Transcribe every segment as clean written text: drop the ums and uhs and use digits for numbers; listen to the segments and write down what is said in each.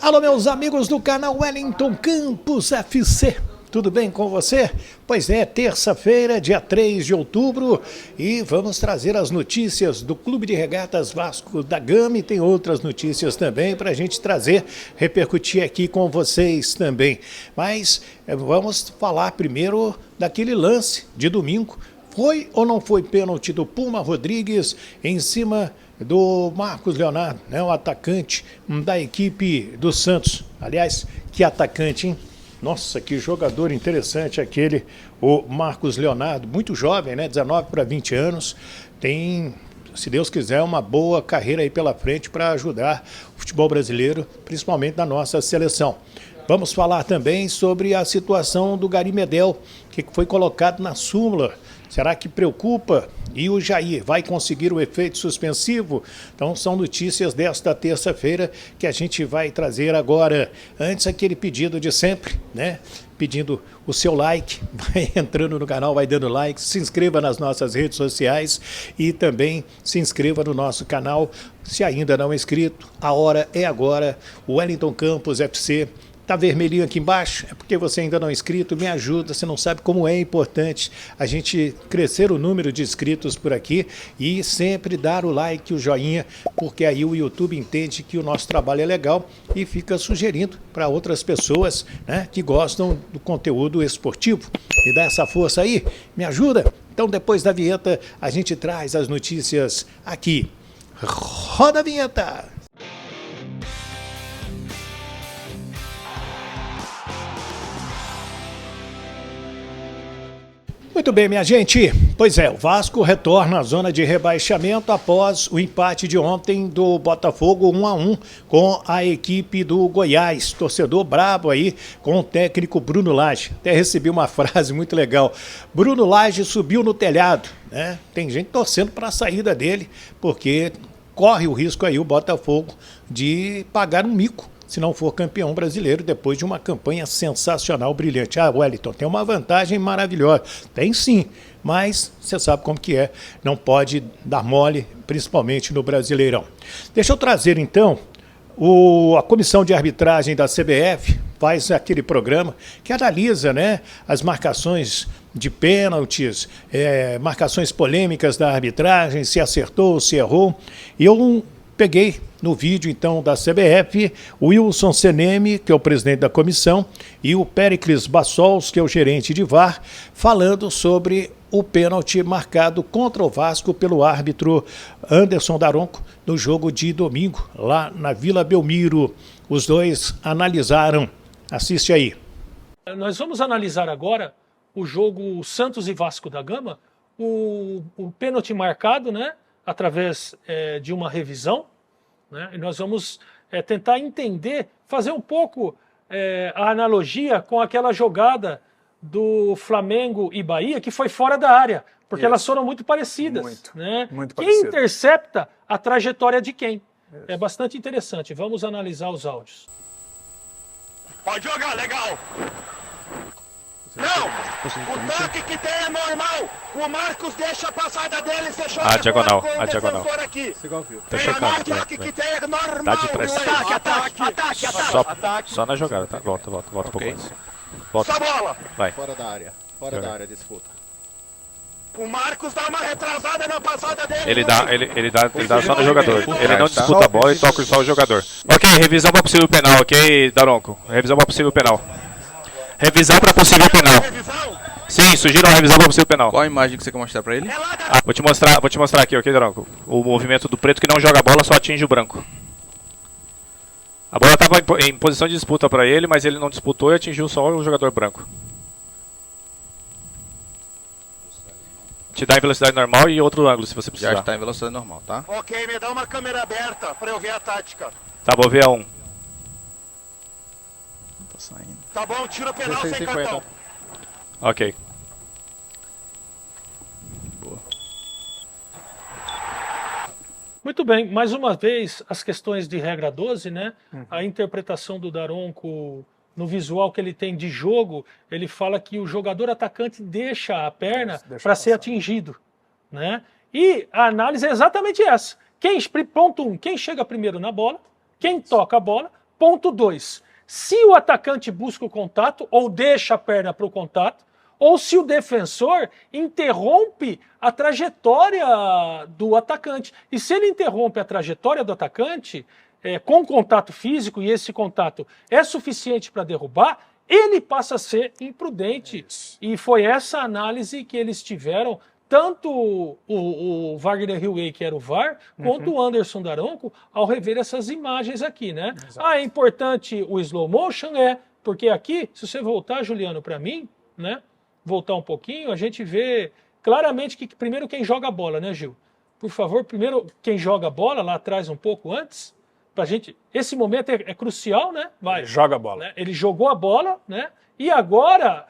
Alô, meus amigos do canal Wellington Campos FC. Tudo bem com você? Pois é, terça-feira, dia 3 de outubro, e vamos trazer as notícias do Clube de Regatas Vasco da Gama, e tem outras notícias também para a gente trazer, repercutir aqui com vocês também. Mas vamos falar primeiro daquele lance de domingo. Foi ou não foi pênalti do Puma Rodrigues em cima do Marcos Leonardo, né, o atacante da equipe do Santos? Aliás, que atacante, hein? Nossa, que jogador interessante aquele, o Marcos Leonardo, muito jovem, né, 19 para 20 anos, tem, se Deus quiser, uma boa carreira aí pela frente para ajudar o futebol brasileiro, principalmente na nossa seleção. Vamos falar também sobre a situação do Gary Medel, que foi colocado na súmula. Será que preocupa? E o Jair vai conseguir o efeito suspensivo? Então são notícias desta terça-feira que a gente vai trazer agora. Antes, aquele pedido de sempre, né? Pedindo o seu like, vai entrando no canal, vai dando like, se inscreva nas nossas redes sociais e também se inscreva no nosso canal. Se ainda não é inscrito, a hora é agora. O Wellington Campos FC. Tá vermelhinho aqui embaixo, é porque você ainda não é inscrito, me ajuda, você não sabe como é importante a gente crescer o número de inscritos por aqui e sempre dar o like, o joinha, porque aí o YouTube entende que o nosso trabalho é legal e fica sugerindo para outras pessoas, né, que gostam do conteúdo esportivo. Me dá essa força aí, me ajuda? Então depois da vinheta a gente traz as notícias aqui. Roda a vinheta! Muito bem, minha gente. Pois é, o Vasco retorna à zona de rebaixamento após o empate de ontem do Botafogo 1-1 com a equipe do Goiás. Torcedor brabo aí com o técnico Bruno Lage. Até recebi uma frase muito legal. Bruno Lage subiu no telhado, né? Tem gente torcendo para a saída dele, porque corre o risco aí o Botafogo de pagar um mico se não for campeão brasileiro, depois de uma campanha sensacional, brilhante. Ah, Wellington, tem uma vantagem maravilhosa. Tem sim, mas você sabe como que é. Não pode dar mole, principalmente no Brasileirão. Deixa eu trazer, então, a comissão de arbitragem da CBF faz aquele programa que analisa, né, as marcações de pênaltis, marcações polêmicas da arbitragem, se acertou, se errou. E eu peguei no vídeo, então, da CBF, o Wilson Seneme, que é o presidente da comissão, e o Péricles Bassols, que é o gerente de VAR, falando sobre o pênalti marcado contra o Vasco pelo árbitro Anderson Daronco no jogo de domingo, lá na Vila Belmiro. Os dois analisaram. Assiste aí. Nós vamos analisar agora o jogo Santos e Vasco da Gama, o pênalti marcado, né, através de uma revisão, né? E nós vamos tentar entender, fazer um pouco a analogia com aquela jogada do Flamengo e Bahia, que foi fora da área, porque elas foram muito parecidas. Muito quem parecido. Intercepta a trajetória de quem? Isso. É bastante interessante. Vamos analisar os áudios. Pode jogar, legal! Não! O toque que tem é normal! O Marcos deixa a passada dele, você joga a diagonal, a diagonal. Aqui. Tá checando. O toque que tem é normal! Dá de pressa. Ataque! Só na jogada, tá? Volta okay. Um pouco antes. Volta. Só bola! Vai. Fora da área. Fora da área, disputa. O Marcos dá uma retrasada na passada dele. Ele dá só no jogador. Ele não disputa a bola e toca só o jogador. Ok, revisão para possível penal, ok, Daronco? Revisão para possível penal. Revisão para possível penal. Sim, sugiro uma revisão para possível penal. Qual a imagem que você quer mostrar para ele? Vou te mostrar aqui, ok, Daronco? O movimento do preto que não joga a bola só atinge o branco. A bola estava em posição de disputa para ele, mas ele não disputou e atingiu só o jogador branco. Te dá em velocidade normal e outro ângulo, se você precisar. Já está em velocidade normal, tá? Ok, me dá uma câmera aberta para eu ver a tática. Tá, vou ver a 1. Não tá saindo. Tá bom, tira o penal sem cartão. Ok. Boa. Muito bem, mais uma vez, as questões de regra 12, né? A interpretação do Daronco no visual que ele tem de jogo, ele fala que o jogador atacante deixa a perna para ser atingido, né? E a análise é exatamente essa. Ponto 1, quem chega primeiro na bola, quem toca a bola, Ponto 2. Se o atacante busca o contato ou deixa a perna para o contato, ou se o defensor interrompe a trajetória do atacante. E se ele interrompe a trajetória do atacante com contato físico, e esse contato é suficiente para derrubar, ele passa a ser imprudente. E foi essa análise que eles tiveram, tanto o Wagner Hillway, que era o VAR, quanto o Anderson Daronco, ao rever essas imagens aqui, né? Exato. É importante o slow motion? Porque aqui, se você voltar, Juliano, para mim, né? Voltar um pouquinho, a gente vê claramente que primeiro quem joga a bola, né, Gil? Por favor, primeiro quem joga a bola, lá atrás um pouco antes, pra gente, esse momento é crucial, né? Vai. Ele joga a bola. Né? Ele jogou a bola, né? E agora,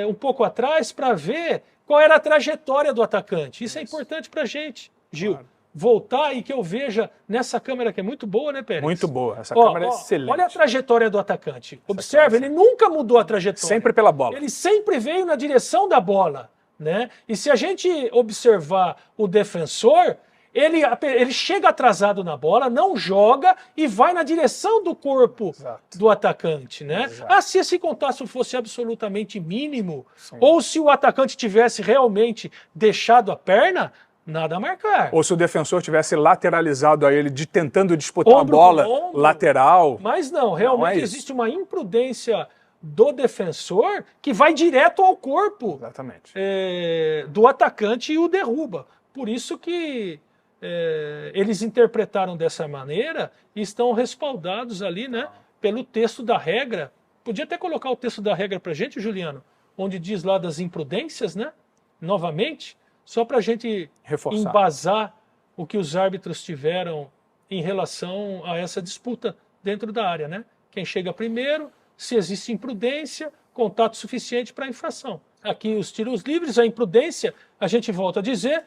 um pouco atrás, para ver qual era a trajetória do atacante. Isso é importante pra gente, Gil. Claro. Voltar e que eu veja nessa câmera que é muito boa, né, Pérez? Muito boa, essa câmera é excelente. Olha a trajetória do atacante. Observe, ele nunca mudou a trajetória. Sempre pela bola. Ele sempre veio na direção da bola, né? E se a gente observar o defensor, ele chega atrasado na bola, não joga e vai na direção do corpo do atacante, né? Exato. Se esse contato fosse absolutamente mínimo, ou se o atacante tivesse realmente deixado a perna, nada a marcar. Ou se o defensor tivesse lateralizado a ele, tentando disputar a bola lateral. Mas não, realmente existe uma imprudência do defensor que vai direto ao corpo do atacante e o derruba. Por isso que eles interpretaram dessa maneira e estão respaldados ali, né, pelo texto da regra. Podia até colocar o texto da regra pra gente, Juliano, onde diz lá das imprudências, né? Novamente, só para a gente embasar o que os árbitros tiveram em relação a essa disputa dentro da área, né? Quem chega primeiro, se existe imprudência, contato suficiente para infração. Aqui os tiros livres, a imprudência, a gente volta a dizer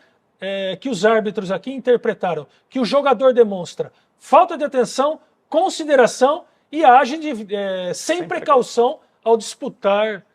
que os árbitros aqui interpretaram que o jogador demonstra falta de atenção, consideração e age sem precaução ao disputar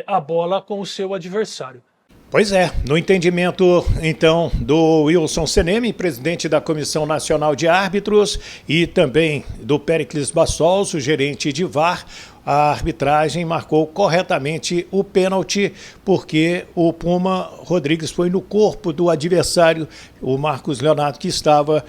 a bola com o seu adversário. Pois é, no entendimento, então, do Wilson Seneme, presidente da Comissão Nacional de Árbitros, e também do Péricles Bassols, o gerente de VAR, a arbitragem marcou corretamente o pênalti, porque o Puma Rodrigues foi no corpo do adversário, o Marcos Leonardo, que estava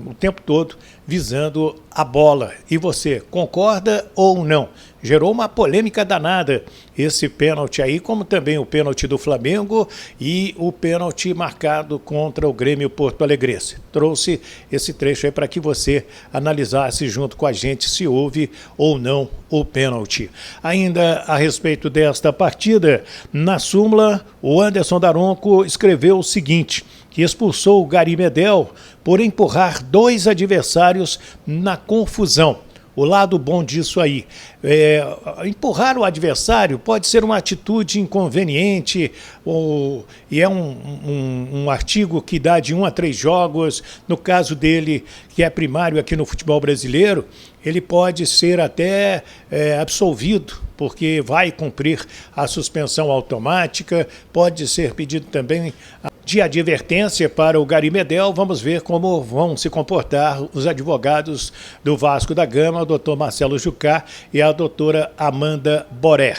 o tempo todo visando a bola. E você, concorda ou não? Gerou uma polêmica danada esse pênalti aí, como também o pênalti do Flamengo e o pênalti marcado contra o Grêmio Porto Alegrense. Trouxe esse trecho aí para que você analisasse junto com a gente se houve ou não o pênalti. Ainda a respeito desta partida, na súmula, o Anderson Daronco escreveu o seguinte, que expulsou o Gary Medel por empurrar 2 adversários na confusão. O lado bom disso aí, empurrar o adversário pode ser uma atitude inconveniente, e é um artigo que dá de 1 a 3 jogos. No caso dele, que é primário aqui no futebol brasileiro, ele pode ser até absolvido, porque vai cumprir a suspensão automática, pode ser pedido também de advertência para o Gary Medel. Vamos ver como vão se comportar os advogados do Vasco da Gama, o doutor Marcelo Jucá e a doutora Amanda Boré.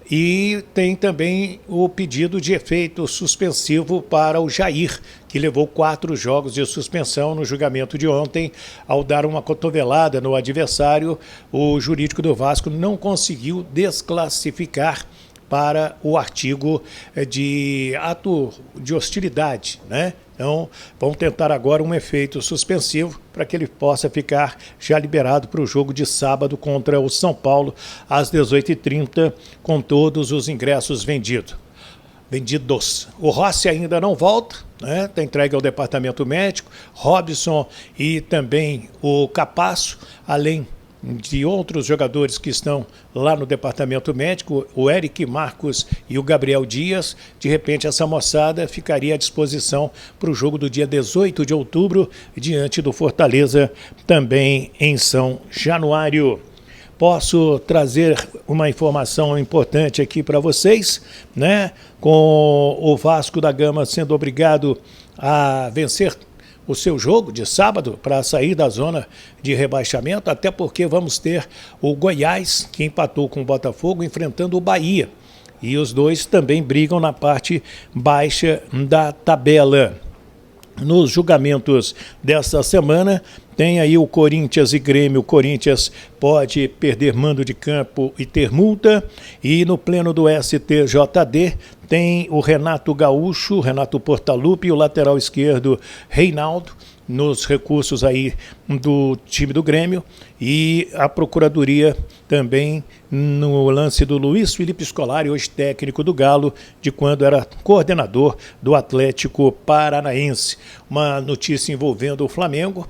E tem também o pedido de efeito suspensivo para o Jair, que levou 4 jogos de suspensão no julgamento de ontem. Ao dar uma cotovelada no adversário, o jurídico do Vasco não conseguiu desclassificar para o artigo de ato de hostilidade, né? Então, vamos tentar agora um efeito suspensivo para que ele possa ficar já liberado para o jogo de sábado contra o São Paulo, às 18h30, com todos os ingressos vendidos. O Rossi ainda não volta, né? Está entregue ao departamento médico, Robson e também o Capasso, além de outros jogadores que estão lá no departamento médico, o Eric Marcos e o Gabriel Dias. De repente essa moçada ficaria à disposição para o jogo do dia 18 de outubro, diante do Fortaleza, também em São Januário. Posso trazer uma informação importante aqui para vocês, né? Com o Vasco da Gama sendo obrigado a vencer o seu jogo de sábado para sair da zona de rebaixamento, até porque vamos ter o Goiás, que empatou com o Botafogo, enfrentando o Bahia. E os dois também brigam na parte baixa da tabela. Nos julgamentos desta semana, tem aí o Corinthians e Grêmio. O Corinthians pode perder mando de campo e ter multa. E no pleno do STJD tem o Renato Gaúcho, Renato Portaluppi e o lateral esquerdo Reinaldo, nos recursos aí do time do Grêmio, e a Procuradoria também no lance do Luiz Felipe Scolari, hoje técnico do Galo, de quando era coordenador do Atlético Paranaense. Uma notícia envolvendo o Flamengo,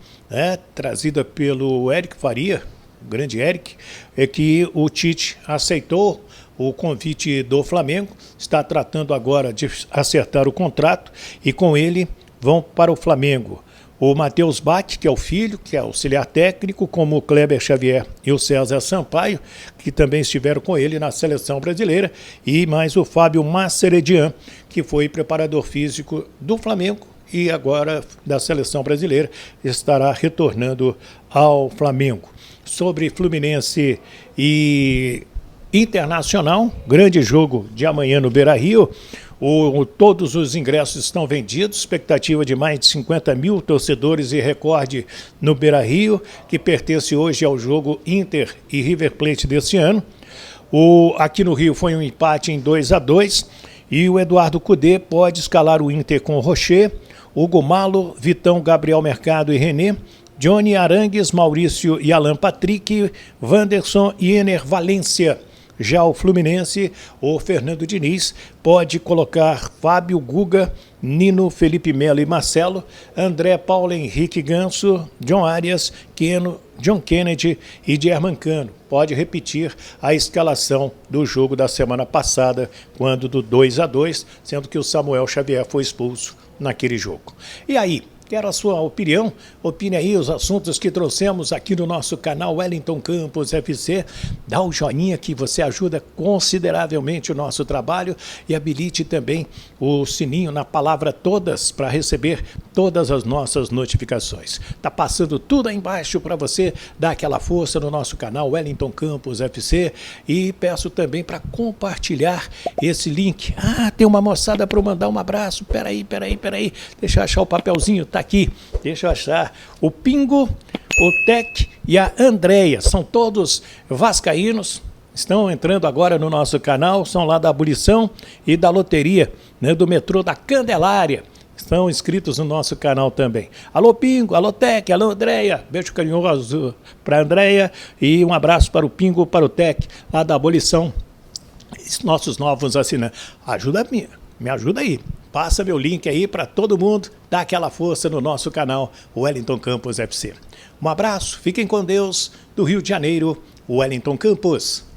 trazida pelo Eric Faria, o grande Eric, é que o Tite aceitou o convite do Flamengo, está tratando agora de acertar o contrato e com ele vão para o Flamengo o Matheus Bach, que é o filho, que é auxiliar técnico, como o Kleber Xavier e o César Sampaio, que também estiveram com ele na seleção brasileira, e mais o Fábio Masseredian, que foi preparador físico do Flamengo e agora da seleção brasileira, estará retornando ao Flamengo. Sobre Fluminense e Internacional, grande jogo de amanhã no Beira-Rio. Todos os ingressos estão vendidos, expectativa de mais de 50 mil torcedores e recorde no Beira-Rio, que pertence hoje ao jogo Inter e River Plate desse ano. Aqui no Rio foi um empate em 2-2 e o Eduardo Cudê pode escalar o Inter com o Rocher, Hugo Malo, Vitão, Gabriel Mercado e René, Johnny Arangues, Maurício e Alan Patrick, Wanderson e Ener Valência. Já o Fluminense, o Fernando Diniz, pode colocar Fábio, Guga, Nino, Felipe Melo e Marcelo, André, Paulo Henrique Ganso, John Arias, Keno, John Kennedy e German Cano. Pode repetir a escalação do jogo da semana passada, quando do 2-2, sendo que o Samuel Xavier foi expulso naquele jogo. E aí? Quero a sua opinião, opine aí os assuntos que trouxemos aqui no nosso canal Wellington Campos FC. Dá o joinha que você ajuda consideravelmente o nosso trabalho e habilite também o sininho na palavra todas para receber todas as nossas notificações. Tá passando tudo aí embaixo para você dar aquela força no nosso canal Wellington Campos FC e peço também para compartilhar esse link. Tem uma moçada para mandar um abraço. Peraí. Deixa eu achar o papelzinho, tá aqui, deixa eu achar. O Pingo, o Tec e a Andréia, são todos vascaínos, estão entrando agora no nosso canal, são lá da Abolição e da Loteria, do metrô da Candelária. Estão inscritos no nosso canal também. Alô Pingo, alô Tec, alô Andréia, beijo carinhoso para a Andréia e um abraço para o Pingo, para o Tec, lá da Abolição, nossos novos assinantes. Me ajuda aí. Passa meu link aí para todo mundo, dá aquela força no nosso canal Wellington Campos FC. Um abraço, fiquem com Deus, do Rio de Janeiro, Wellington Campos.